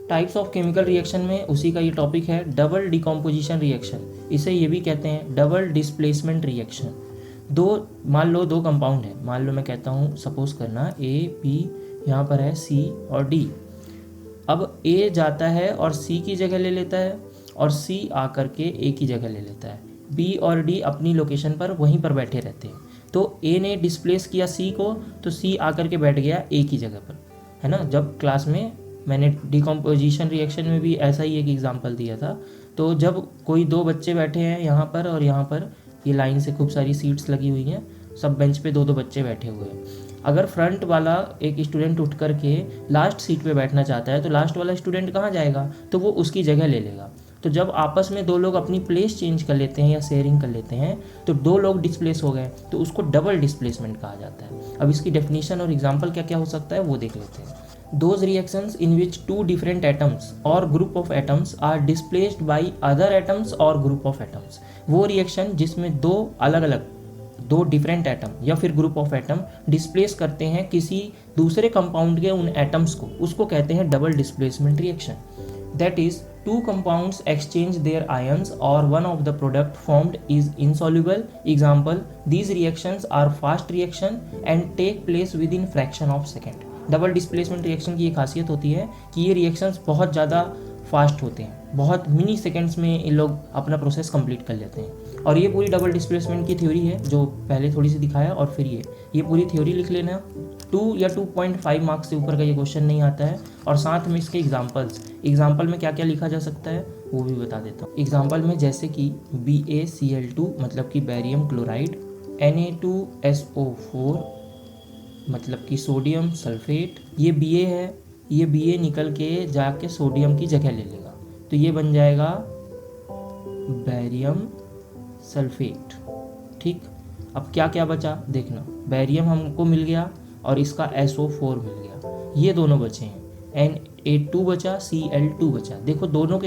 Types of chemical reaction में उसी का ये टॉपिक है, डबल डिकम्पोजिशन रिएक्शन, इसे ये भी कहते हैं डबल डिस्प्लेसमेंट रिएक्शन। मान लो दो कंपाउंड है, मान लो मैं कहता हूँ, सपोज करना ए बी, यहाँ पर है सी और डी। अब ए जाता है और सी की जगह ले लेता है, और सी आकर के ए की जगह ले लेता है। बी और डी अपनी लोकेशन पर वहीं पर बैठे रहते हैं। तो ए ने डिस्प्लेस किया सी को, तो सी आकर के बैठ गया ए की जगह पर, है ना। जब क्लास में मैंने डिकम्पोजिशन रिएक्शन में भी ऐसा ही एक एग्जांपल दिया था। तो जब कोई दो बच्चे बैठे हैं यहाँ पर और यहाँ पर, ये लाइन से खूब सारी सीट्स लगी हुई हैं, सब बेंच पे दो दो बच्चे बैठे हुए हैं। अगर फ्रंट वाला एक स्टूडेंट उठ करके लास्ट सीट पे बैठना चाहता है, तो लास्ट वाला स्टूडेंट कहाँ जाएगा, तो वो उसकी जगह ले लेगा। तो जब आपस में दो लोग अपनी प्लेस चेंज कर लेते हैं या शेयरिंग कर लेते हैं, तो दो लोग डिस्प्लेस हो गए, तो उसको डबल डिस्प्लेसमेंट कहा जाता है। अब इसकी डेफिनेशन और एग्जांपल क्या क्या हो सकता है वो देख लेते हैं। Those reactions in which two different atoms or group of atoms are displaced by other atoms or group of atoms, वो रिएक्शन जिसमें दो अलग अलग, दो डिफरेंट एटम या फिर ग्रुप ऑफ एटम डिस्प्लेस करते हैं किसी दूसरे कंपाउंड के उन एटम्स को, उसको कहते हैं double displacement reaction. That is two compounds exchange their ions or one of the product formed is insoluble. Example, these reactions are fast reaction and take place within fraction of second. Double displacement reaction की ये खासियत होती है कि ये reactions बहुत ज़्यादा fast होते हैं, बहुत मिनी सेकेंड्स में इन लोग अपना प्रोसेस कंप्लीट कर लेते हैं। और ये पूरी डबल डिस्प्लेसमेंट की थ्योरी है जो पहले थोड़ी सी दिखाया, और फिर ये पूरी थ्योरी लिख लेना। 2 या 2.5 मार्क्स से ऊपर का ये क्वेश्चन नहीं आता है। और साथ में इसके एग्जाम्पल में क्या क्या लिखा जा सकता है वो भी बता देता हूँ। एग्जाम्पल में जैसे कि BaCl2 मतलब कि बैरियम क्लोराइड, Na2SO4 मतलब कि सोडियम सल्फेट, ये Ba है, ये Ba निकल के जाके सोडियम की जगह ले लेगा, तो ये बन जाएगा बैरियम सल्फेट। ठीक, अब क्या क्या बचा देखना, बैरियम हमको मिल गया और इसका SO4 मिल गया, ये दोनों बचे हैं। Na2 बचा, Cl2 बचा। देखो दोनों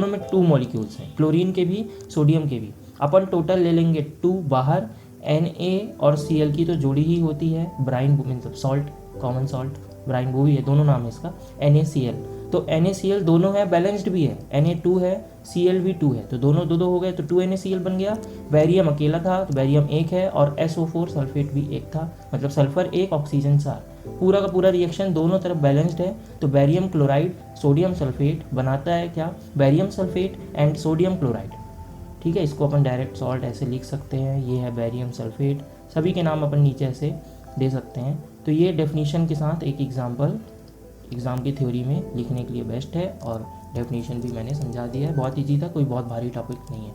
में 2 मॉलिक्यूल्स हैं, क्लोरीन के भी सोडियम के भी। अपन टोटल ले लेंगे 2 बाहर, Na और Cl की तो जोड़ी ही होती है, ब्राइन मतलब सॉल्ट, कॉमन सॉल्ट, ब्राइन वो भी है, दोनों नाम है इसका, NaCl। तो NaCl दोनों है, बैलेंस्ड भी है, Na2 है, Cl भी 2 है, तो दोनों दो हो गए, तो 2NaCl बन गया। बैरियम अकेला था तो बैरियम 1 है, और SO4 सल्फेट भी 1 था, मतलब सल्फर 1 ऑक्सीजन 4। पूरा का पूरा रिएक्शन दोनों तरफ बैलेंस्ड है। तो बैरियम क्लोराइड सोडियम सल्फेट बनाता है क्या, barium sulphate and sodium chloride. ठीक है, इसको अपन डायरेक्ट सॉल्ट ऐसे लिख सकते हैं, ये है बैरियम सल्फेट, सभी के नाम अपन नीचे ऐसे दे सकते हैं। तो ये डेफिनेशन के साथ एक एग्जाम्पल एग्ज़ाम की थ्योरी में लिखने के लिए बेस्ट है, और डेफिनेशन भी मैंने समझा दिया है, बहुत ईजी था, कोई बहुत भारी टॉपिक नहीं है।